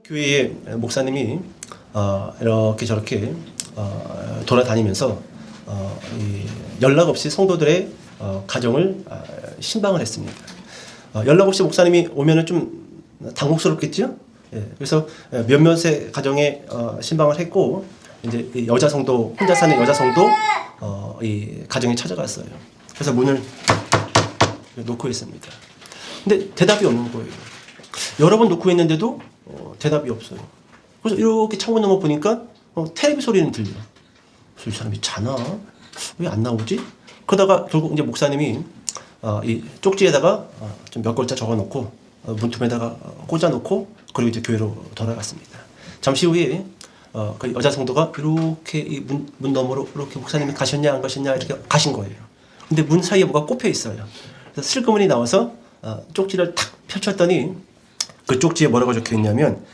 교회의 목사님이 이렇게 저렇게 돌아다니면서 연락 없이 성도들의 가정을 신방을 했습니다. 연락 없이 목사님이 오면은 좀 당혹스럽겠죠? 예, 그래서 몇몇의 가정에 신방을 했고, 이제 이 여자 성도, 혼자 사는 여자 성도 이 가정에 찾아갔어요. 그래서 문을 놓고 있습니다. 근데 대답이 없는 거예요. 여러 번 놓고 있는데도 대답이 없어요. 그래서 이렇게 창문 너머 보니까 텔레비 소리는 들려. 그래서 이 사람이 자나? 왜 안 나오지? 그러다가 결국 이제 목사님이 이 쪽지에다가 좀 몇 글자 적어놓고 문틈에다가 꽂아놓고 그리고 이제 교회로 돌아갔습니다. 잠시 후에 그 여자 성도가 이렇게 이 문 너머로 이렇게 목사님이 가셨냐 안 가셨냐 이렇게 가신 거예요. 근데 문 사이에 뭐가 꼽혀 있어요. 그래서 슬그머니 나와서 쪽지를 탁 펼쳤더니 그 쪽지에 뭐라고 적혀 있냐면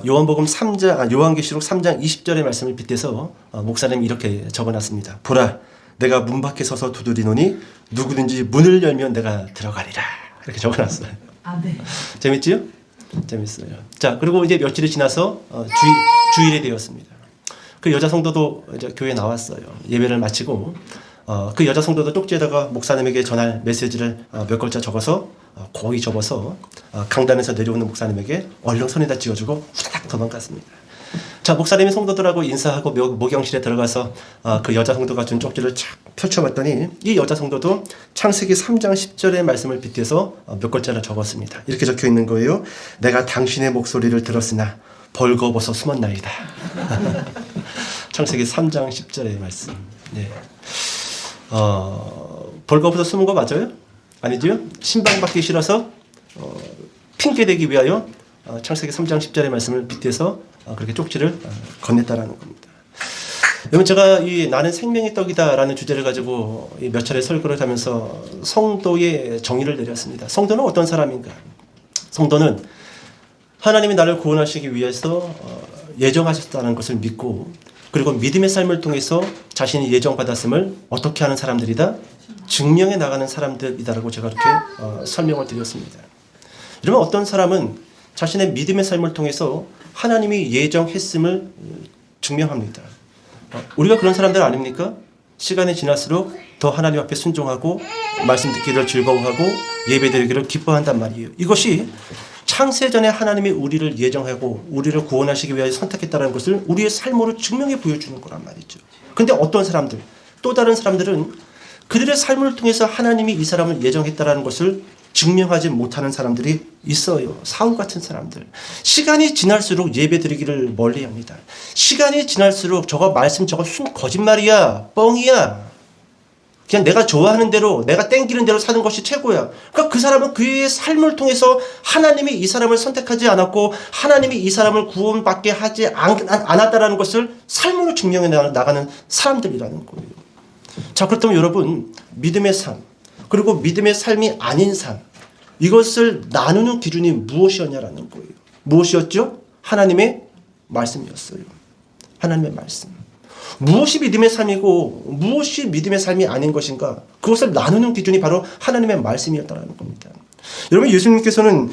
요한복음 3장, 요한계시록 3장 20절의 말씀을 빗대서 목사님이 이렇게 적어놨습니다. 보라, 내가 문 밖에 서서 두드리노니 누구든지 문을 열면 내가 들어가리라. 이렇게 적어놨어요. 아, 네. 재밌지요? 재밌어요. 자, 그리고 이제 며칠이 지나서 주일이 되었습니다. 그 여자 성도도 이제 교회에 나왔어요. 예배를 마치고 그 여자 성도도 쪽지에다가 목사님에게 전할 메시지를 몇 글자 적어서 거의 접어서 강단에서 내려오는 목사님에게 얼른 손에다 쥐어주고 후다닥 도망갔습니다. 자, 목사님이 성도들하고 인사하고 목영실에 들어가서 그 여자 성도가 준 쪽지를 쫙 펼쳐봤더니 이 여자 성도도 창세기 3장 10절의 말씀을 빗대서 몇 글자를 적었습니다. 이렇게 적혀 있는 거예요. 내가 당신의 목소리를 들었으나 벌거벗어 숨었나이다. 창세기 3장 10절의 말씀. 네. 벌거벗어 숨은 거 맞아요? 아니죠? 신방받기 싫어서 핑계대기 위하여 창세기 3장 10절의 말씀을 빗대서 그렇게 쪽지를 건넸다라는 겁니다. 여러분, 제가 이 나는 생명의 떡이다라는 주제를 가지고 몇 차례 설교를 하면서 성도의 정의를 내렸습니다. 성도는 어떤 사람인가? 성도는 하나님이 나를 구원하시기 위해서 예정하셨다는 것을 믿고, 그리고 믿음의 삶을 통해서 자신이 예정받았음을 어떻게 하는 사람들이다? 증명해 나가는 사람들이다라고 제가 이렇게 설명을 드렸습니다. 여러분, 어떤 사람은 자신의 믿음의 삶을 통해서 하나님이 예정했음을 증명합니다. 우리가 그런 사람들 아닙니까? 시간이 지날수록 더 하나님 앞에 순종하고 말씀 듣기를 즐거워하고 예배드리기를 기뻐한단 말이에요. 이것이 창세전에 하나님이 우리를 예정하고 우리를 구원하시기 위하여 선택했다는 것을 우리의 삶으로 증명해 보여주는 거란 말이죠. 근데 어떤 사람들, 또 다른 사람들은 그들의 삶을 통해서 하나님이 이 사람을 예정했다는 것을 증명하지 못하는 사람들이 있어요. 사울 같은 사람들. 시간이 지날수록 예배드리기를 멀리합니다. 시간이 지날수록 저거 말씀 저거 거짓말이야, 뻥이야. 그냥 내가 좋아하는 대로, 내가 땡기는 대로 사는 것이 최고야. 그러니까 그 사람은 그의 삶을 통해서 하나님이 이 사람을 선택하지 않았고 하나님이 이 사람을 구원받게 하지 않았다라는 것을 삶으로 증명해 나가는 사람들이라는 거예요. 자, 그렇다면 여러분, 믿음의 삶, 그리고 믿음의 삶이 아닌 삶, 이것을 나누는 기준이 무엇이었냐라는 거예요. 무엇이었죠? 하나님의 말씀이었어요. 하나님의 말씀. 무엇이 믿음의 삶이고 무엇이 믿음의 삶이 아닌 것인가? 그것을 나누는 기준이 바로 하나님의 말씀이었다는 겁니다. 여러분, 예수님께서는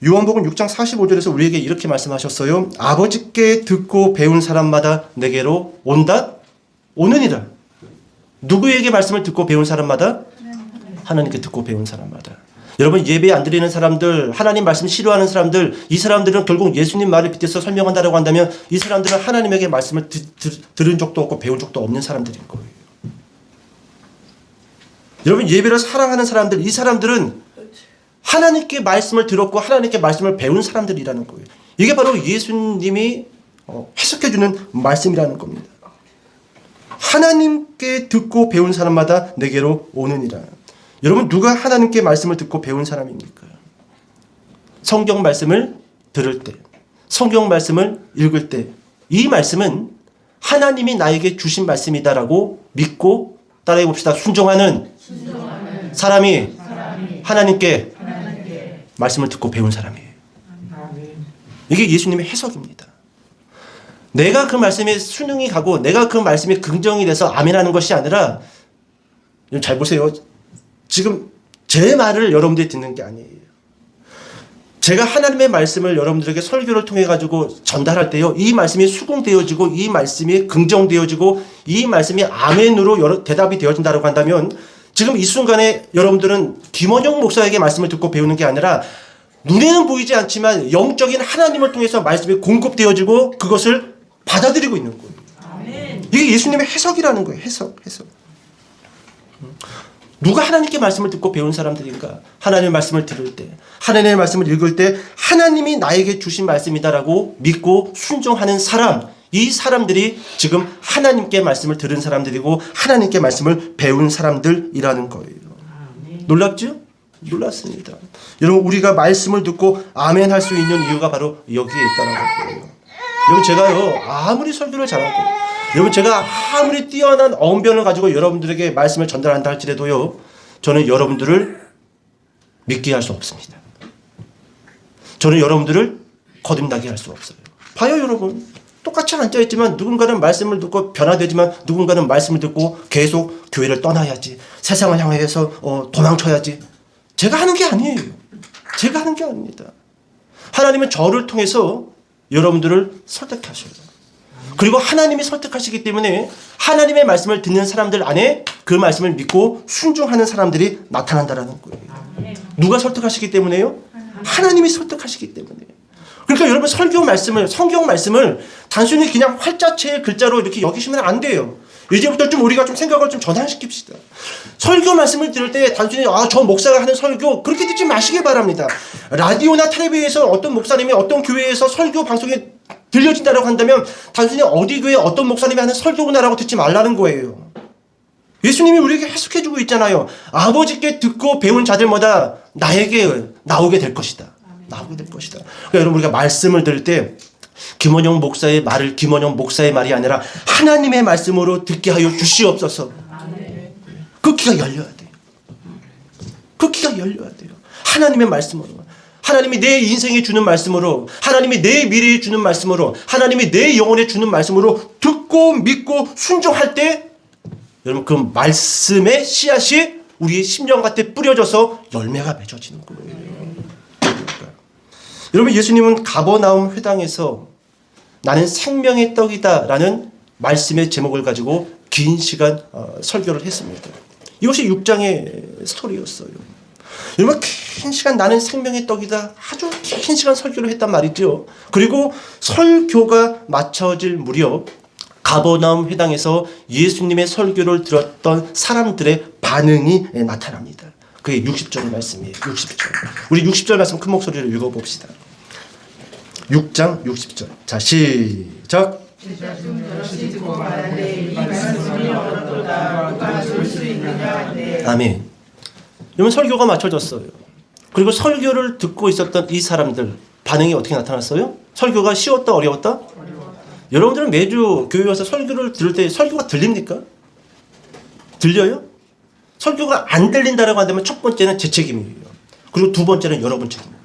요한복음 6장 45절에서 우리에게 이렇게 말씀하셨어요. 아버지께 듣고 배운 사람마다 내게로 온다? 오느니라. 누구에게 말씀을 듣고 배운 사람마다? 하나님께 듣고 배운 사람마다. 여러분, 예배 안 드리는 사람들, 하나님 말씀 싫어하는 사람들, 이 사람들은 결국 예수님 말을 빗대서 설명한다라고 한다면 이 사람들은 하나님에게 말씀을 들은 적도 없고 배운 적도 없는 사람들인 거예요. 여러분, 예배를 사랑하는 사람들, 이 사람들은 하나님께 말씀을 들었고 하나님께 말씀을 배운 사람들이라는 거예요. 이게 바로 예수님이 해석해주는 말씀이라는 겁니다. 하나님께 듣고 배운 사람마다 내게로 오느니라. 여러분, 누가 하나님께 말씀을 듣고 배운 사람입니까? 성경 말씀을 들을 때, 성경 말씀을 읽을 때, 이 말씀은 하나님이 나에게 주신 말씀이다라고 믿고 따라해 봅시다. 순종하는 사람이 하나님께 말씀을 듣고 배운 사람이에요. 이게 예수님의 해석입니다. 내가 그 말씀에 순응이 가고 내가 그 말씀에 긍정이 돼서 아멘하는 것이 아니라, 잘 보세요. 지금 제 말을 여러분들이 듣는 게 아니에요. 제가 하나님의 말씀을 여러분들에게 설교를 통해 가지고 전달할 때요, 이 말씀이 수긍되어지고 이 말씀이 긍정되어지고 이 말씀이 아멘으로 대답이 되어진다고 한다면 지금 이 순간에 여러분들은 김원영 목사에게 말씀을 듣고 배우는 게 아니라 눈에는 보이지 않지만 영적인 하나님을 통해서 말씀이 공급되어지고 그것을 받아들이고 있는 거예요. 이게 예수님의 해석이라는 거예요. 해석. 누가 하나님께 말씀을 듣고 배운 사람들인가? 하나님의 말씀을 들을 때, 하나님의 말씀을 읽을 때 하나님이 나에게 주신 말씀이다라고 믿고 순종하는 사람, 이 사람들이 지금 하나님께 말씀을 들은 사람들이고 하나님께 말씀을 배운 사람들이라는 거예요. 놀랍죠? 놀랐습니다. 여러분, 우리가 말씀을 듣고 아멘 할 수 있는 이유가 바로 여기에 있다는 거예요. 여러분, 제가요 아무리 설교를 잘하고 여러분, 제가 아무리 뛰어난 언변을 가지고 여러분들에게 말씀을 전달한다 할지라도요, 저는 여러분들을 믿게 할 수 없습니다. 저는 여러분들을 거듭나게 할 수 없어요. 봐요, 여러분. 똑같이 앉아있지만 누군가는 말씀을 듣고 변화되지만 누군가는 말씀을 듣고 계속 교회를 떠나야지, 세상을 향해서 도망쳐야지. 제가 하는 게 아니에요. 제가 하는 게 아닙니다. 하나님은 저를 통해서 여러분들을 설득하셔요. 그리고 하나님이 설득하시기 때문에 하나님의 말씀을 듣는 사람들 안에 그 말씀을 믿고 순종하는 사람들이 나타난다는 거예요. 누가 설득하시기 때문에요? 하나님이 설득하시기 때문에. 그러니까 여러분, 설교 말씀을, 성경 말씀을 단순히 그냥 활자체의 글자로 이렇게 여기시면 안 돼요. 이제부터 좀 우리가 좀 생각을 좀 전환시킵시다. 설교 말씀을 들을 때 단순히 저 목사가 하는 설교 그렇게 듣지 마시길 바랍니다. 라디오나 텔레비에서 어떤 목사님이 어떤 교회에서 설교 방송에 들려진다고 한다면 단순히 어디 교회 어떤 목사님이 하는 설교구나라고 듣지 말라는 거예요. 예수님이 우리에게 해석해주고 있잖아요. 아버지께 듣고 배운 자들마다 나에게 나오게 될 것이다. 나오게 될 것이다. 그러니까 여러분, 우리가 말씀을 들을 때 김원영 목사의 말을 김원영 목사의 말이 아니라 하나님의 말씀으로 듣게 하여 주시옵소서. 그 귀가 열려야 돼요. 그 귀가 열려야 돼요. 하나님의 말씀으로. 하나님이 내 인생에 주는 말씀으로, 하나님이 내 미래에 주는 말씀으로, 하나님이 내 영혼에 주는 말씀으로 듣고 믿고 순종할 때 여러분, 그 말씀의 씨앗이 우리의 심령 곁에 뿌려져서 열매가 맺어지는 거예요. 여러분, 예수님은 가버나움 회당에서 나는 생명의 떡이다 라는 말씀의 제목을 가지고 긴 시간 설교를 했습니다. 이것이 6장의 스토리였어요. 여러분, 긴 시간 나는 생명의 떡이다, 아주 긴 시간 설교를 했단 말이죠. 그리고 설교가 마쳐질 무렵 가버나움 회당에서 예수님의 설교를 들었던 사람들의 반응이 나타납니다. 그게 60절의 말씀이에요. 60절. 우리 60절 말씀 큰 목소리로 읽어봅시다. 6장 60절. 자, 시작. 아멘. 여러분, 설교가 맞춰졌어요. 그리고 설교를 듣고 있었던 이 사람들 반응이 어떻게 나타났어요? 설교가 쉬웠다, 어려웠다? 여러분들은 매주 교회 와서 설교를 들을 때 설교가 들립니까? 들려요? 설교가 안 들린다라고 한다면 첫 번째는 제 책임이에요. 그리고 두 번째는 여러분 책임입니다.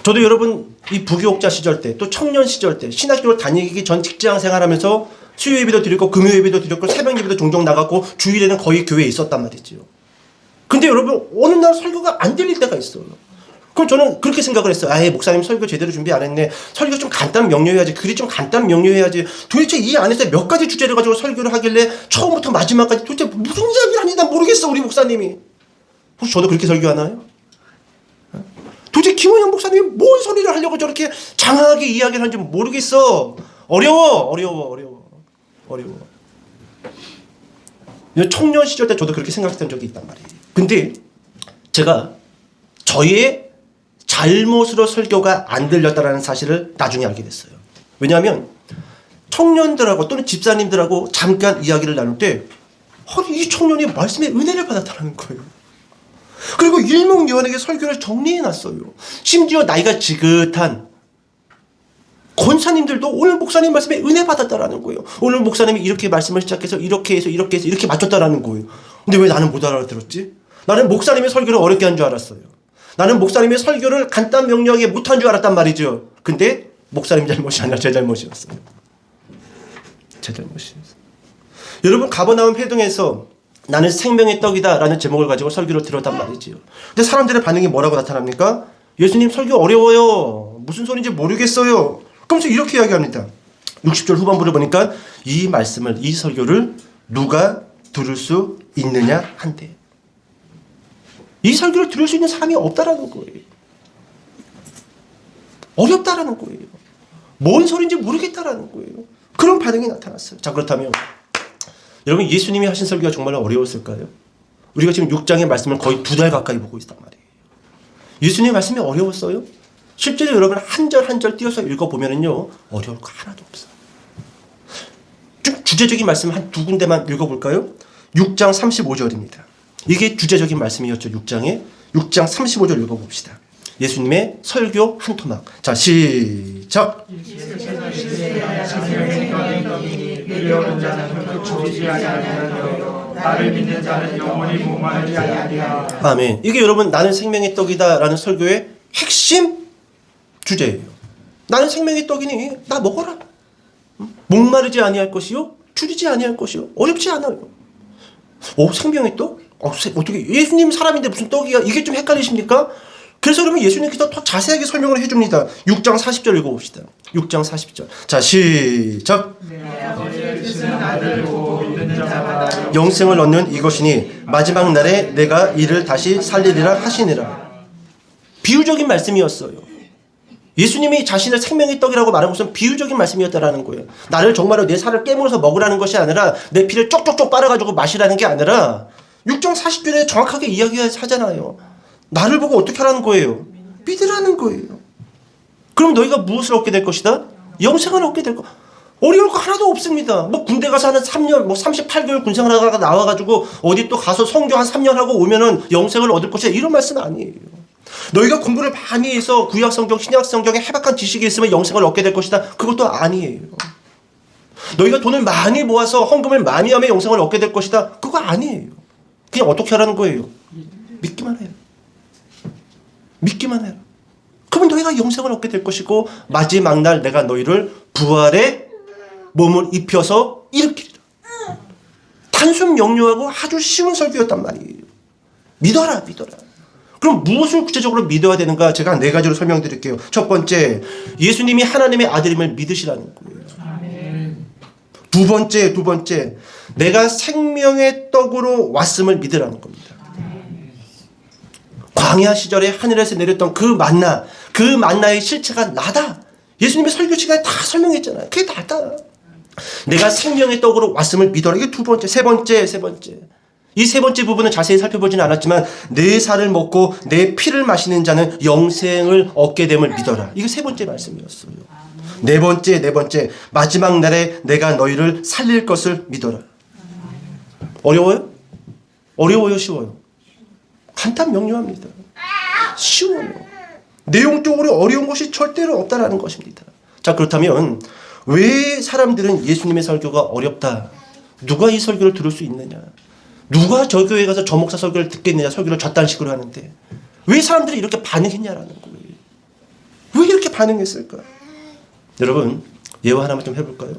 저도 여러분, 이 부교육자 시절 때, 또 청년 시절 때, 신학교를 다니기 전 직장 생활하면서 수요 예배도 드렸고 금요 예배도 드렸고 새벽 예배도 종종 나갔고 주일에는 거의 교회에 있었단 말이지요. 근데 여러분, 어느 날 설교가 안 들릴 때가 있어요. 그럼 저는 그렇게 생각을 했어요. 아예 목사님 설교 제대로 준비 안 했네. 설교 좀 간단 명료해야지. 글이 좀 간단 명료해야지. 도대체 이 안에서 몇 가지 주제를 가지고 설교를 하길래 처음부터 마지막까지 도대체 무슨 이야기를 하는지 난 모르겠어, 우리 목사님이. 혹시 저도 그렇게 설교하나요? 도대체 김원영 목사님이 뭔 소리를 하려고 저렇게 장황하게 이야기를 하는지 모르겠어. 어려워. 청년 시절 때 저도 그렇게 생각했던 적이 있단 말이에요. 근데 제가 저의 잘못으로 설교가 안 들렸다는 사실을 나중에 알게 됐어요. 왜냐하면 청년들하고 또는 집사님들하고 잠깐 이야기를 나눌 때 이 청년이 말씀의 은혜를 받았다는 거예요. 그리고 일목요연하게 설교를 정리해놨어요. 심지어 나이가 지긋한 권사님들도 오늘 목사님 말씀에 은혜 받았다라는 거예요. 오늘 목사님이 이렇게 말씀을 시작해서 이렇게 해서 이렇게 맞췄다라는 거예요. 근데 왜 나는 못 알아들었지? 나는 목사님의 설교를 어렵게 한 줄 알았어요. 나는 목사님의 설교를 간단 명료하게 못한 줄 알았단 말이죠. 근데 목사님 잘못이 아니라 제 잘못이었어요. 제 잘못이었어요. 여러분, 가버나움 회당에서 나는 생명의 떡이다 라는 제목을 가지고 설교를 들었단 말이지요. 근데 사람들의 반응이 뭐라고 나타납니까? 예수님 설교 어려워요. 무슨 소리인지 모르겠어요. 그러면서 이렇게 이야기합니다. 60절 후반부를 보니까 이 말씀을, 이 설교를 누가 들을 수 있느냐 한대. 이 설교를 들을 수 있는 사람이 없다라는 거예요. 어렵다라는 거예요. 뭔 소리인지 모르겠다라는 거예요. 그런 반응이 나타났어요. 자, 그렇다면 여러분, 예수님이 하신 설교가 정말 어려웠을까요? 우리가 지금 6장의 말씀을 거의 2달 가까이 보고 있단 말이에요. 예수님의 말씀이 어려웠어요? 실제로 여러분 한 절 한 절 띄어서 읽어보면요, 어려울 거 하나도 없어요. 좀 주제적인 말씀 한 두 군데만 읽어볼까요? 6장 35절입니다. 이게 주제적인 말씀이었죠. 6장 35절 읽어봅시다. 예수님의 설교 한 토막. 자, 시작. 아멘. 이게 여러분 나는 생명의 떡이다라는 설교의 핵심 주제예요. 나는 생명의 떡이니 나 먹어라. 목마르지 아니할 것이요, 줄이지 아니할 것이요. 어렵지 않아요. 생명의 떡? 어떻게 예수님 사람인데 무슨 떡이야? 이게 좀 헷갈리십니까? 그래서 그러면 예수님께서 더 자세하게 설명을 해줍니다. 6장 40절 읽어봅시다. 6장 40절. 자, 시작. 영생을 얻는 이것이니 마지막 날에 내가 이를 다시 살리리라 하시니라. 비유적인 말씀이었어요. 예수님이 자신을 생명의 떡이라고 말한 것은 비유적인 말씀이었다라는 거예요. 나를 정말로 내 살을 깨물어서 먹으라는 것이 아니라 내 피를 쪽쪽쪽 빨아가지고 마시라는 게 아니라 6장 40절에 정확하게 이야기하잖아요. 나를 보고 어떻게 하라는 거예요? 믿으라는 거예요. 그럼 너희가 무엇을 얻게 될 것이다? 영생을 얻게 될 것. 어려울 거 하나도 없습니다. 뭐 군대 가서 하는 3년, 38개월 군생활 하다가 나와가지고 어디 또 가서 성교 한 3년 하고 오면은 영생을 얻을 것이다. 이런 말씀 아니에요. 너희가 공부를 많이 해서 구약성경, 신약성경에 해박한 지식이 있으면 영생을 얻게 될 것이다. 그것도 아니에요. 너희가 돈을 많이 모아서 헌금을 많이 하면 영생을 얻게 될 것이다. 그거 아니에요. 그냥 어떻게 하라는 거예요? 믿기만 해요. 믿기만 해요. 그러면 너희가 영생을 얻게 될 것이고 마지막 날 내가 너희를 부활의 몸을 입혀서 일으키리라. 단순 명료하고 아주 쉬운 설교였단 말이에요. 믿어라. 그럼 무엇을 구체적으로 믿어야 되는가? 제가 4가지로 설명드릴게요. 첫 번째, 예수님이 하나님의 아들임을 믿으시라는 거예요. 두 번째, 내가 생명의 떡으로 왔음을 믿으라는 겁니다. 광야 시절에 하늘에서 내렸던 그 만나의 실체가 나다. 예수님의 설교 시간에 다 설명했잖아요. 그게 나다. 내가 생명의 떡으로 왔음을 믿어라. 이게 두 번째. 세 번째. 이 세 번째 부분은 자세히 살펴보지는 않았지만 내 살을 먹고 내 피를 마시는 자는 영생을 얻게 됨을 믿어라. 이게 세 번째 말씀이었어요. 네 번째. 마지막 날에 내가 너희를 살릴 것을 믿어라. 어려워요? 쉬워요? 간단 명료합니다. 쉬워요. 내용적으로 어려운 것이 절대로 없다라는 것입니다. 자, 그렇다면 왜 사람들은 예수님의 설교가 어렵다? 누가 이 설교를 들을 수 있느냐? 누가 저 교회 가서 저 목사 설교를 듣겠느냐? 설교를 저딴 식으로 하는데 왜 사람들이 이렇게 반응했냐라는 거예요. 왜 이렇게 반응했을까? 여러분, 예화 하나만 좀 해볼까요?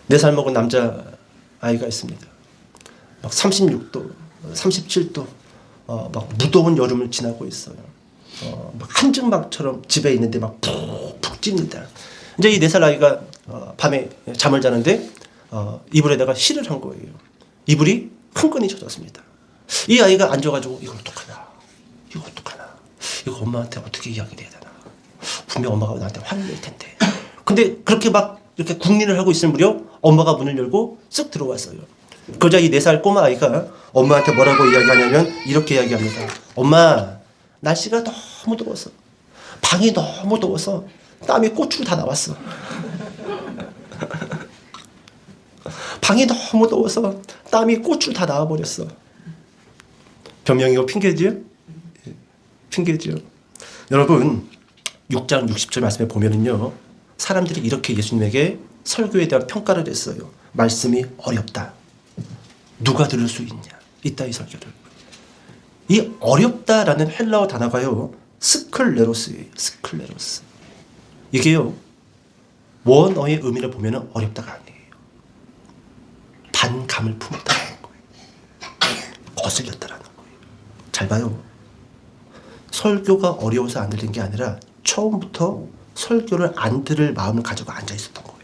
4살 먹은 남자 아이가 있습니다. 막 36도, 37도, 막 무더운 여름을 지나고 있어요. 막 한증막처럼 집에 있는데 막 푹푹 찝니다. 이제 이 4살 아이가 밤에 잠을 자는데 이불에다가 실을 한 거예요. 이불이 흥건히 젖었습니다. 이 아이가 앉아가지고 이거 어떡하나? 이거 엄마한테 어떻게 이야기를 해야 되나? 분명 엄마가 나한테 화를 낼 텐데. 근데 그렇게 막 이렇게 궁리를 하고 있을 무렵 엄마가 문을 열고 쓱 들어왔어요. 그러자 이 4살 꼬마 아이가 엄마한테 뭐라고 이야기하냐면 이렇게 이야기합니다. 엄마, 날씨가 너무 더워서, 방이 너무 더워서 땀이 꼬추로 다 나왔어. 방이 너무 더워서 땀이 꼬추로 다 나와버렸어. 변명이고 핑계지요? 핑계지요. 여러분, 6장 60절 말씀에 보면은요, 사람들이 이렇게 예수님에게 설교에 대한 평가를 했어요. 말씀이 어렵다. 누가 들을 수 있냐? 이따 이 설교를. 이 어렵다라는 헬라어 단어가요, 스클레로스예요. 스클레로스. 이게요, 원어의 의미를 보면 어렵다가 아니에요. 반감을 품었다는 거예요. 거슬렸다라는 거예요. 잘 봐요. 설교가 어려워서 안 들린 게 아니라 처음부터 설교를 안 들을 마음을 가지고 앉아 있었던 거예요.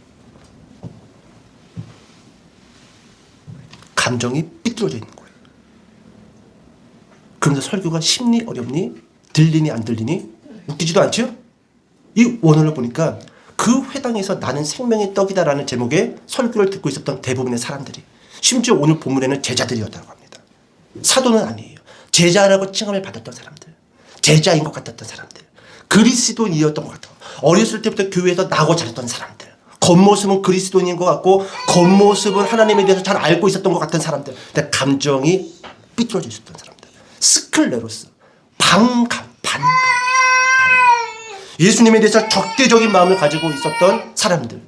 감정이 삐뚤어져 있는 거예요. 그런데 설교가 쉽니 어렵니? 들리니 안 들리니? 웃기지도 않죠? 이 원어를 보니까 그 회당에서 나는 생명의 떡이다라는 제목의 설교를 듣고 있었던 대부분의 사람들이, 심지어 오늘 본문에는 제자들이었다고 합니다. 사도는 아니에요. 제자라고 칭함을 받았던 사람들, 제자인 것 같았던 사람들, 그리스도인이었던 것 같아요. 어렸을 때부터 교회에서 나고 자랐던 사람들, 겉모습은 그리스도인인 것 같고 겉모습은 하나님에 대해서 잘 알고 있었던 것 같은 사람들, 근데 감정이 삐뚤어져 있었던 사람들, 스클레로스, 반감. 예수님에 대해서 적대적인 마음을 가지고 있었던 사람들,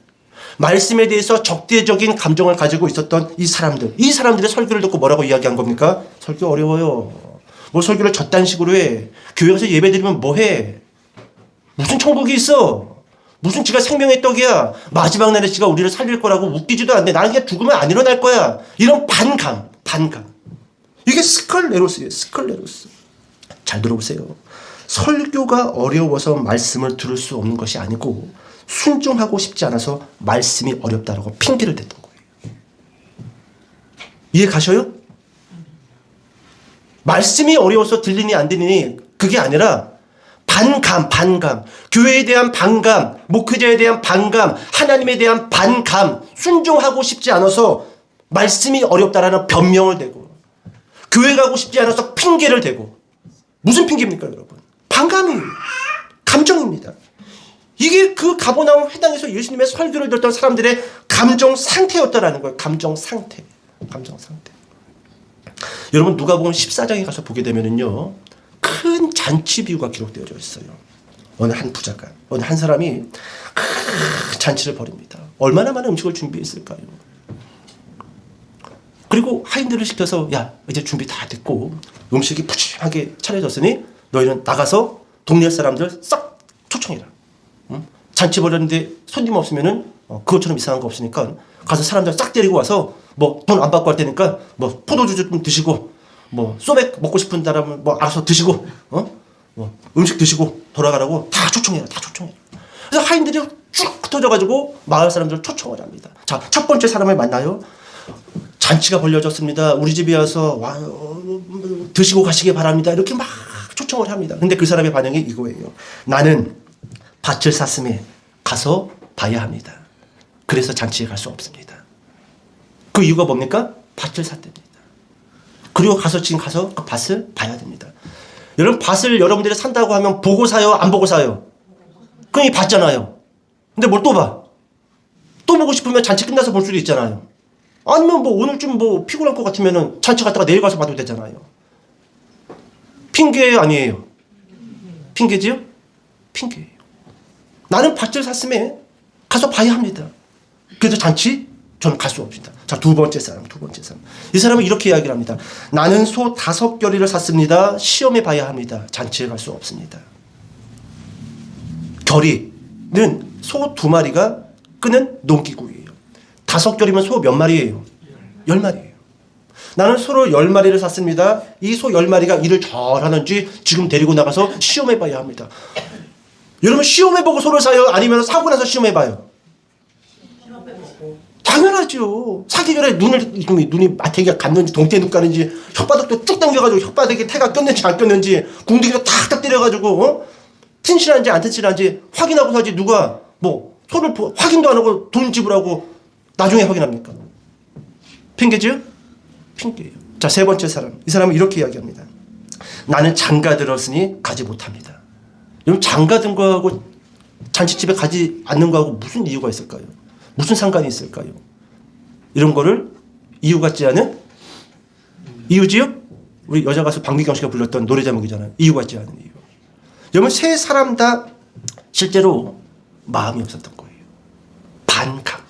말씀에 대해서 적대적인 감정을 가지고 있었던 이 사람들의 설교를 듣고 뭐라고 이야기한 겁니까? 설교 어려워요. 뭐 설교를 저딴 식으로 해. 교회 가서 예배 드리면 뭐 해? 무슨 천국이 있어? 무슨 지가 생명의 떡이야? 마지막 날에 지가 우리를 살릴 거라고 웃기지도 않네. 나는 그냥 죽으면 안 일어날 거야. 이런 반감. 이게 스클레로스예요. 스클레로스. 잘 들어보세요. 설교가 어려워서 말씀을 들을 수 없는 것이 아니고 순종하고 싶지 않아서 말씀이 어렵다라고 핑계를 댔던 거예요. 이해 가셔요? 말씀이 어려워서 들리니 안 들리니 그게 아니라 반감. 교회에 대한 반감, 목회자에 대한 반감, 하나님에 대한 반감, 순종하고 싶지 않아서 말씀이 어렵다라는 변명을 대고, 교회 가고 싶지 않아서 핑계를 대고. 무슨 핑계입니까, 여러분? 반감이에요. 감정입니다. 이게 그 가버나움 회당에서 예수님의 설교를 듣던 사람들의 감정 상태였다라는 거예요. 감정 상태. 여러분, 누가복음 14장에 가서 보게 되면은요, 큰 잔치 비유가 기록되어져 있어요. 어느 한 부자가, 어느 한 사람이 큰 잔치를 벌입니다. 얼마나 많은 음식을 준비했을까요? 그리고 하인들을 시켜서, 야, 이제 준비 다 됐고 음식이 푸짐하게 차려졌으니 너희는 나가서 동네 사람들 싹 초청해라. 응? 잔치 벌였는데 손님 없으면은 그것처럼 이상한 거 없으니까 가서 사람들 싹 데리고 와서 뭐 돈 안 받고 할 테니까 뭐 포도주 좀 드시고, 뭐 소맥 먹고 싶은 사람은 뭐 알아서 드시고, 뭐 음식 드시고 돌아가라고 다 초청해라. 그래서 하인들이 쭉 흩어져가지고 마을 사람들을 초청을 합니다. 자, 첫 번째 사람을 만나요. 잔치가 벌려졌습니다. 우리 집에 와서 드시고 가시기 바랍니다. 이렇게 막 초청을 합니다. 근데 그 사람의 반응이 이거예요. 나는 밭을 샀음에 가서 봐야 합니다. 그래서 잔치에 갈 수 없습니다. 그 이유가 뭡니까? 밭을 샀답니다. 그리고 지금 가서 그 밭을 봐야 됩니다. 여러분, 밭을 여러분들이 산다고 하면 보고 사요? 안 보고 사요? 그럼 이 봤잖아요. 근데 뭘 또 봐? 또 보고 싶으면 잔치 끝나서 볼 수도 있잖아요. 아니면 뭐 오늘쯤 뭐 피곤할 것 같으면은 잔치 갔다가 내일 가서 봐도 되잖아요. 핑계 아니에요? 핑계지요? 핑계예요. 나는 밭을 샀음에 가서 봐야 합니다. 그래서 잔치 저는 갈 수 없습니다. 자, 두 번째 사람. 이 사람은 이렇게 이야기를 합니다. 나는 소 5겨리를 샀습니다. 시험해 봐야 합니다. 잔치에 갈 수 없습니다. 겨리는 소 2마리가 끄는 농기구예요. 5겨리면 소 몇 마리예요? 10마리예요. 나는 소를 10마리를 샀습니다. 이 소 10마리가 일을 잘하는지 지금 데리고 나가서 시험해 봐야 합니다. 여러분, 시험해 보고 소를 사요? 아니면 사고 나서 시험해 봐요? 당연하죠. 사기 전에 눈이 마태기가 갔는지 동태에 눈 가는지 혓바닥도 쭉 당겨가지고 혓바닥에 태가 꼈는지 안 꼈는지 궁둥이로 탁탁 때려가지고 튼실한지 안 튼실한지 확인하고 사지. 누가 뭐 소를 확인도 안 하고 돈 지불하고 나중에 확인합니까? 핑계죠? 핑계예요. 자, 세 번째 사람. 이 사람은 이렇게 이야기합니다. 나는 장가 들었으니 가지 못합니다. 여러분, 장가 든 거하고 잔치집에 가지 않는 거하고 무슨 이유가 있을까요? 무슨 상관이 있을까요? 이런 거를 이유 같지 않은 이유지요? 우리 여자 가수 박미경 씨가 불렀던 노래 제목이잖아요. 이유 같지 않은 이유. 여러분, 세 사람 다 실제로 마음이 없었던 거예요. 반감,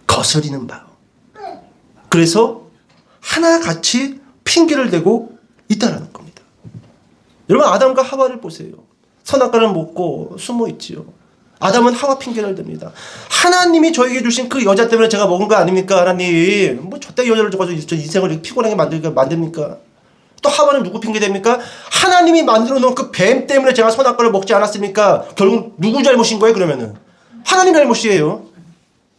거스리는 마음. 그래서 하나같이 핑계를 대고 있다라는 겁니다. 여러분, 아담과 하와를 보세요. 선악과를 먹고 숨어 있지요. 아담은 하와 핑계를 댑니다. 하나님이 저에게 주신 그 여자 때문에 제가 먹은 거 아닙니까? 하나님, 뭐 저때 여자를 줘가지고 저 인생을 이렇게 피곤하게 만듭니까? 또 하와는 누구 핑계 됩니까? 하나님이 만들어 놓은 그 뱀 때문에 제가 선악과를 먹지 않았습니까? 결국 누구 잘못인 거예요, 그러면은? 하나님 잘못이에요.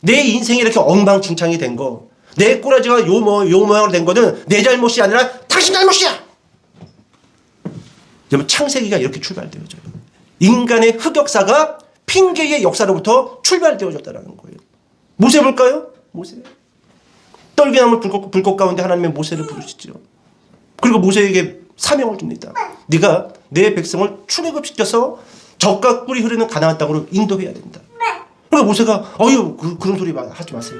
내 인생이 이렇게 엉망진창이 된 거, 내 꼬라지가 요 모양으로 된 거는 내 잘못이 아니라 당신 잘못이야! 여러분, 창세기가 이렇게 출발되어져요. 인간의 흑역사가 핑계의 역사로부터 출발되어졌다는 거예요. 모세 볼까요? 모세. 떨기나무 불꽃 가운데 하나님의 모세를 부르시죠. 그리고 모세에게 사명을 줍니다. 네가 내 백성을 출애굽시켜서 젖과 꿀이 흐르는 가나안 땅으로 인도해야 된다. 그러니까 모세가 그런 소리 하지 마세요.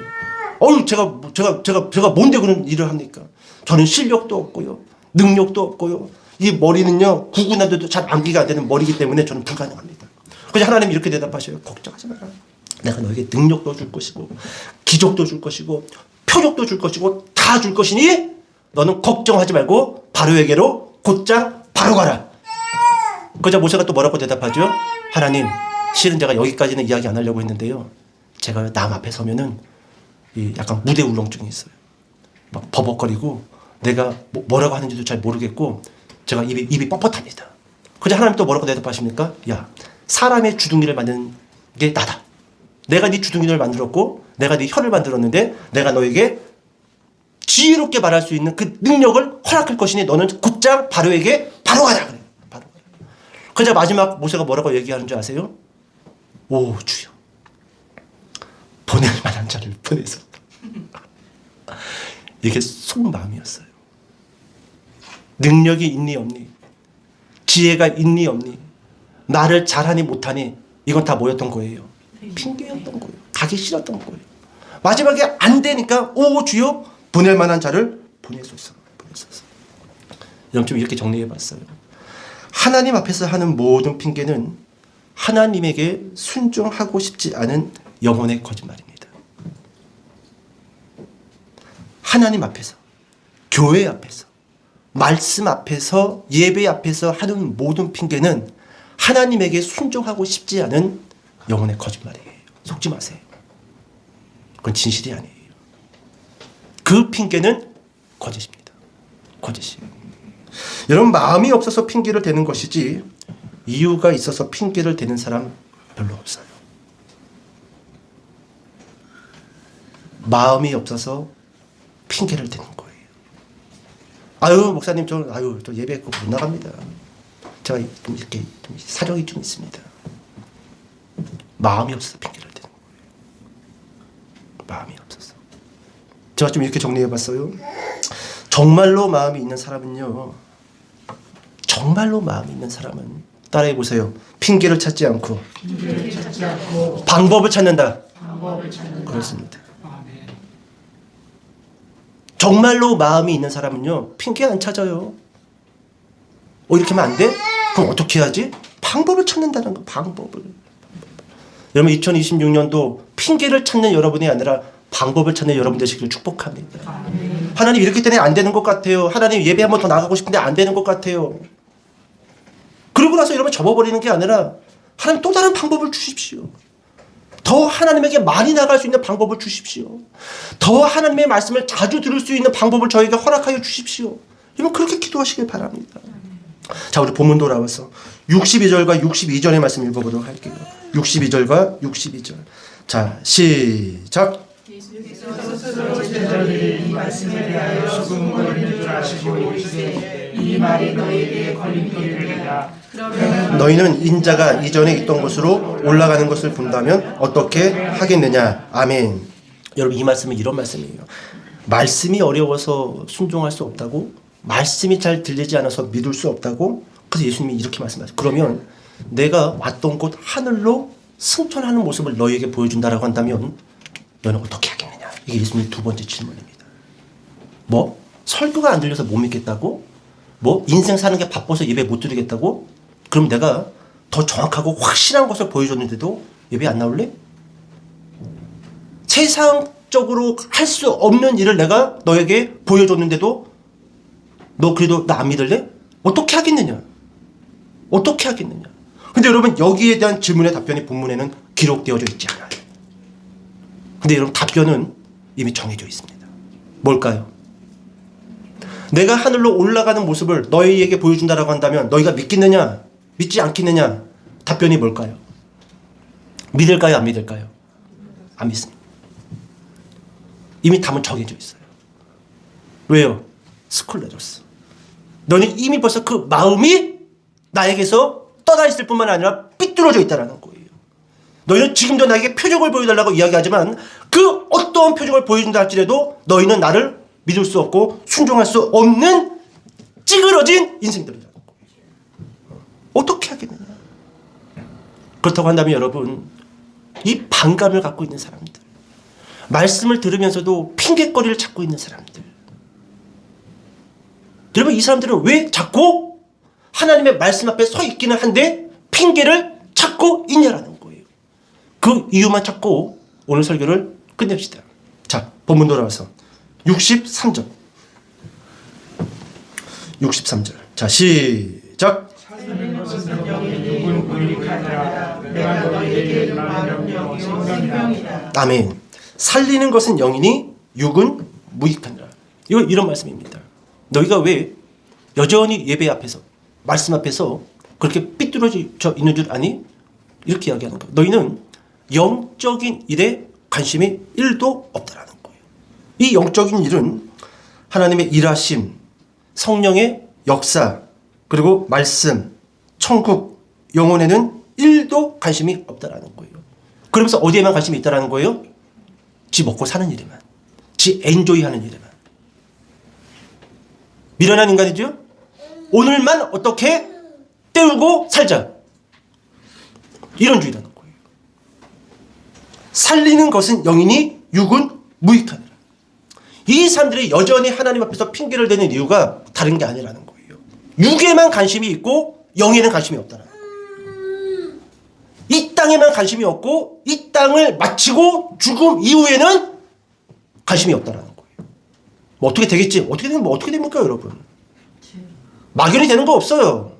제가 뭔데 그런 일을 합니까? 저는 실력도 없고요, 능력도 없고요. 이 머리는요, 구구난도도 잘 암기가 안 되는 머리이기 때문에 저는 불가능합니다. 그래서 하나님이 이렇게 대답하셔요. 걱정하지 마라. 내가 너에게 능력도 줄 것이고, 기적도 줄 것이고, 표적도 줄 것이고, 다 줄 것이니 너는 걱정하지 말고 바로에게로 곧장 바로 가라. 그러자 모세가 또 뭐라고 대답하죠? 하나님, 실은 제가 여기까지는 이야기 안 하려고 했는데요, 제가 남 앞에 서면은 약간 무대 울렁증이 있어요. 막 버벅거리고 내가 뭐라고 하는지도 잘 모르겠고 제가 입이 뻣뻣합니다. 그러자 하나님 또 뭐라고 대답하십니까? 야, 사람의 주둥이를 만드는 게 나다. 내가 네 주둥이를 만들었고 내가 네 혀를 만들었는데 내가 너에게 지혜롭게 말할 수 있는 그 능력을 허락할 것이니 너는 곧장 바로에게 바로 가라. 그래요. 바로 가라. 그러자 마지막 모세가 뭐라고 얘기하는 줄 아세요? 오 주여, 보낼 만한 자를 보내소. 이게 속마음이었어요. 능력이 있니 없니, 지혜가 있니 없니, 나를 잘하니 못하니, 이건 다 뭐였던 거예요? 핑계였던 거예요. 가기 싫었던 거예요. 마지막에 안 되니까 오 주여, 보낼 만한 자를 보내소서. 여러분, 좀 이렇게 정리해 봤어요. 하나님 앞에서 하는 모든 핑계는 하나님에게 순종하고 싶지 않은 영혼의 거짓말입니다. 하나님 앞에서, 교회 앞에서, 말씀 앞에서, 예배 앞에서 하는 모든 핑계는 하나님에게 순종하고 싶지 않은 영혼의 거짓말이에요. 속지 마세요. 그건 진실이 아니에요. 그 핑계는 거짓입니다. 거짓이에요. 여러분, 마음이 없어서 핑계를 대는 것이지 이유가 있어서 핑계를 대는 사람 별로 없어요. 마음이 없어서 핑계를 대는 거예요. 목사님, 저 예배 못 나갑니다. 제가 좀 이렇게 좀 사정이 좀 있습니다. 마음이 없어서 핑계를 대는 거예요. 마음이 없어서. 제가 좀 이렇게 정리해봤어요. 정말로 마음이 있는 사람은요, 정말로 마음이 있는 사람은 따라해보세요. 핑계를 찾지 않고 방법을 찾는다. 그렇습니다. 정말로 마음이 있는 사람은요, 핑계 안 찾아요. 이렇게 하면 안 돼? 그럼 어떻게 해야지? 방법을 찾는다는 거, 방법을. 여러분, 2026년도 핑계를 찾는 여러분이 아니라 방법을 찾는 여러분 되시기를 축복합니다. 하나님, 이렇기 때문에 안 되는 것 같아요. 하나님, 예배 한 번 더 나가고 싶은데 안 되는 것 같아요. 그러고 나서 여러분 접어버리는 게 아니라 하나님, 또 다른 방법을 주십시오. 더 하나님에게 많이 나갈 수 있는 방법을 주십시오. 더 하나님의 말씀을 자주 들을 수 있는 방법을 저에게 허락하여 주십시오. 여러분, 그렇게 기도하시길 바랍니다. 자, 우리 본문 돌아와서 62절과 62절의 말씀 읽어보도록 할게요. 62절과 62절. 자, 시작. 예수께서 스스로 제자들이 이 말씀에 대하여 수군거리는 줄 아시고 이르시되 이 말이 너희에게 걸림돌이 되리라. 너희는 인자가 이전에 있던 곳으로 올라가는 것을 본다면 어떻게 하겠느냐. 아멘. 여러분, 이 말씀은 이런 말씀이에요. 말씀이 어려워서 순종할 수 없다고, 말씀이 잘 들리지 않아서 믿을 수 없다고. 그래서 예수님이 이렇게 말씀하세요. 그러면 내가 왔던 곳 하늘로 승천하는 모습을 너희에게 보여준다라고 한다면 너는 어떻게 하겠느냐. 이게 예수님의 두 번째 질문입니다. 뭐? 설교가 안 들려서 못 믿겠다고? 뭐? 인생 사는 게 바빠서 예배 못 드리겠다고? 그럼 내가 더 정확하고 확실한 것을 보여줬는데도 예배 안 나올래? 세상적으로 할 수 없는 일을 내가 너에게 보여줬는데도 너 그래도 나 안 믿을래? 어떻게 하겠느냐? 어떻게 하겠느냐? 근데 여러분, 여기에 대한 질문의 답변이 본문에는 기록되어져 있지 않아요. 근데 여러분, 답변은 이미 정해져 있습니다. 뭘까요? 내가 하늘로 올라가는 모습을 너희에게 보여준다라고 한다면 너희가 믿겠느냐? 믿지 않겠느냐? 답변이 뭘까요? 믿을까요? 안 믿을까요? 안 믿습니다. 이미 답은 정해져 있어요. 왜요? 스콜레로스. 너는 이미 벌써 그 마음이 나에게서 떠나 있을 뿐만 아니라 삐뚤어져 있다는 거예요. 너희는 지금도 나에게 표적을 보여달라고 이야기하지만 그 어떠한 표적을 보여준다 할지라도 너희는 나를 믿을 수 없고 순종할 수 없는 찌그러진 인생들이라는 거예요. 어떻게 하겠느냐? 그렇다고 한다면 여러분, 이 반감을 갖고 있는 사람들, 말씀을 들으면서도 핑계거리를 찾고 있는 사람들, 여러분 이 사람들은 왜 자꾸 하나님의 말씀 앞에 서 있기는 한데 핑계를 찾고 있냐라는 거예요. 그 이유만 찾고 오늘 설교를 끝냅시다. 자, 본문 돌아와서 63절. 63절. 자, 시작. 살리는 것은 영이 육은 무익하니라. 내가 너희에게 말하는 명령 생명이다. 아멘. 살리는 것은 영이니 육은 무익하니라. 이건 이런 말씀입니다. 너희가 왜 여전히 예배 앞에서 말씀 앞에서 그렇게 삐뚤어져 있는 줄 아니? 이렇게 이야기하는 거예요. 너희는 영적인 일에 관심이 1도 없다라는 거예요. 이 영적인 일은 하나님의 일하심, 성령의 역사, 그리고 말씀, 천국, 영혼에는 1도 관심이 없다라는 거예요. 그러면서 어디에만 관심이 있다라는 거예요? 지 먹고 사는 일에만, 지 엔조이하는 일에만. 미련한 인간이죠? 오늘만 어떻게 때우고 살자. 이런 주의라는 거예요. 살리는 것은 영이니 육은 무익하니라. 이 사람들이 여전히 하나님 앞에서 핑계를 대는 이유가 다른 게 아니라는 거예요. 육에만 관심이 있고 영에는 관심이 없다는 거예요. 이 땅에만 관심이 없고 이 땅을 마치고 죽음 이후에는 관심이 없다는 거예요. 뭐 어떻게 되겠지? 어떻게 되면 뭐 어떻게 됩니까, 여러분? 막연히 되는 거 없어요.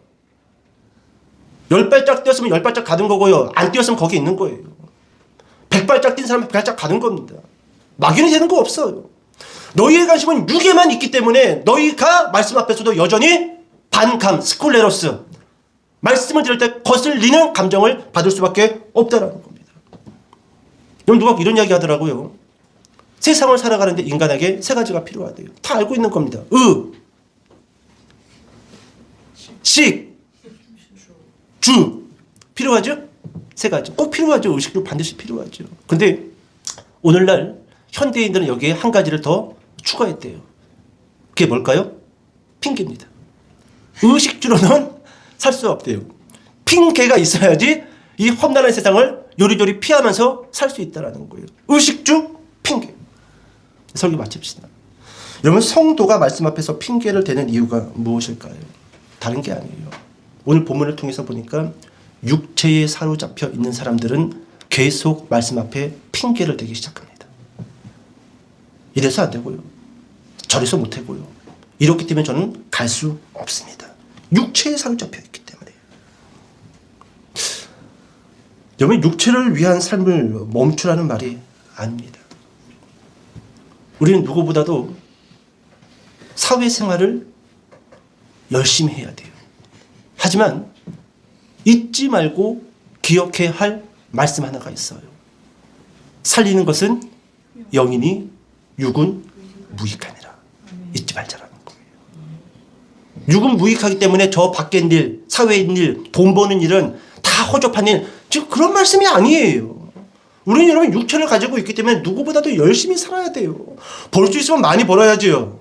10발짝 뛰었으면 10발짝 가는 거고요. 안 뛰었으면 거기 있는 거예요. 100발짝 뛴 사람은 100발짝 가는 겁니다. 막연히 되는 거 없어요. 너희의 관심은 육에만 있기 때문에 너희가 말씀 앞에서도 여전히 반감, 스콜레로스, 말씀을 들을 때 거슬리는 감정을 받을 수밖에 없다는 겁니다. 여러분 누가 이런 이야기 하더라고요. 세상을 살아가는데 인간에게 세 가지가 필요하대요. 다 알고 있는 겁니다. 식, 주. 필요하죠? 세 가지. 꼭 필요하죠. 의식도 반드시 필요하죠. 근데 오늘날 현대인들은 여기에 한 가지를 더 추가했대요. 그게 뭘까요? 핑계입니다. 의식주로는 살 수 없대요. 핑계가 있어야지 이 험난한 세상을 요리조리 피하면서 살 수 있다는 거예요. 의식주, 핑계. 설교 마칩시다. 여러분 성도가 말씀 앞에서 핑계를 대는 이유가 무엇일까요? 다른 게 아니에요. 오늘 본문을 통해서 보니까 육체에 사로잡혀 있는 사람들은 계속 말씀 앞에 핑계를 대기 시작합니다. 이래서 안 되고요. 저래서 못 하고요. 이렇기 때문에 저는 갈 수 없습니다. 육체에 사로잡혀 있기 때문에. 여러분 육체를 위한 삶을 멈추라는 말이 아닙니다. 우리는 누구보다도 사회생활을 열심히 해야 돼요. 하지만 잊지 말고 기억해야 할 말씀 하나가 있어요. 살리는 것은 영이니 육은 무익하니라. 잊지 말자라는 거예요. 육은 무익하기 때문에 저 밖의 일, 사회의 일, 돈 버는 일은 다 허접한 일. 지금 그런 말씀이 아니에요. 우리는 여러분 육체를 가지고 있기 때문에 누구보다도 열심히 살아야 돼요. 벌 수 있으면 많이 벌어야지요.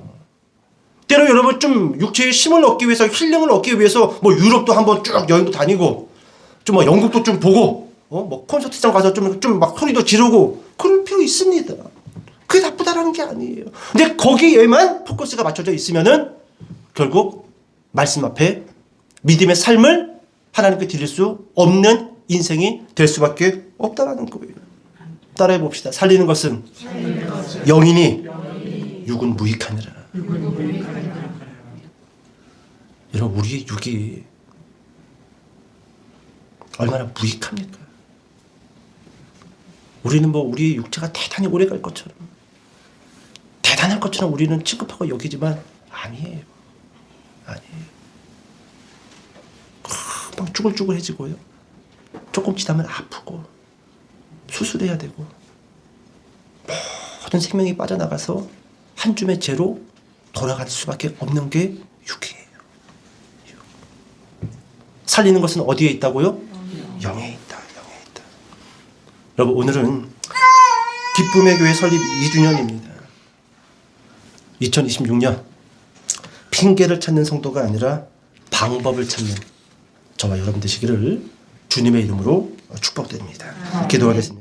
때로 여러분 좀 육체의 힘을 얻기 위해서 힐링을 얻기 위해서 뭐 유럽도 한번 쭉 여행도 다니고 좀 뭐 영국도 좀 보고 뭐 콘서트장 가서 좀 막 소리도 지르고 그럴 필요 있습니다. 그게 나쁘다라는 게 아니에요. 근데 거기에만 포커스가 맞춰져 있으면은 결국 말씀 앞에 믿음의 삶을 하나님께 드릴 수 없는 인생이 될 수밖에 없다라는 거예요. 따라해 봅시다. 살리는 것은 영이니 육은 무익하니라. 여러분 우리의 육이 얼마나 무익합니까? 우리는 뭐 우리의 육체가 대단히 오래 갈 것처럼 대단할 것처럼 우리는 취급하고 여기지만 아니에요. 아니에요. 금방 쭈글쭈글해지고요. 조금 지나면 아프고 수술해야 되고 모든 생명이 빠져나가서 한 줌의 죄로 돌아갈 수밖에 없는 게 육이에요. 살리는 것은 어디에 있다고요? 영에 있다. 영에 있다. 여러분, 오늘은 기쁨의 교회 설립 2주년입니다. 2026년 핑계를 찾는 성도가 아니라 방법을 찾는 저와 여러분 되시기를 주님의 이름으로 축복드립니다. 기도하겠습니다.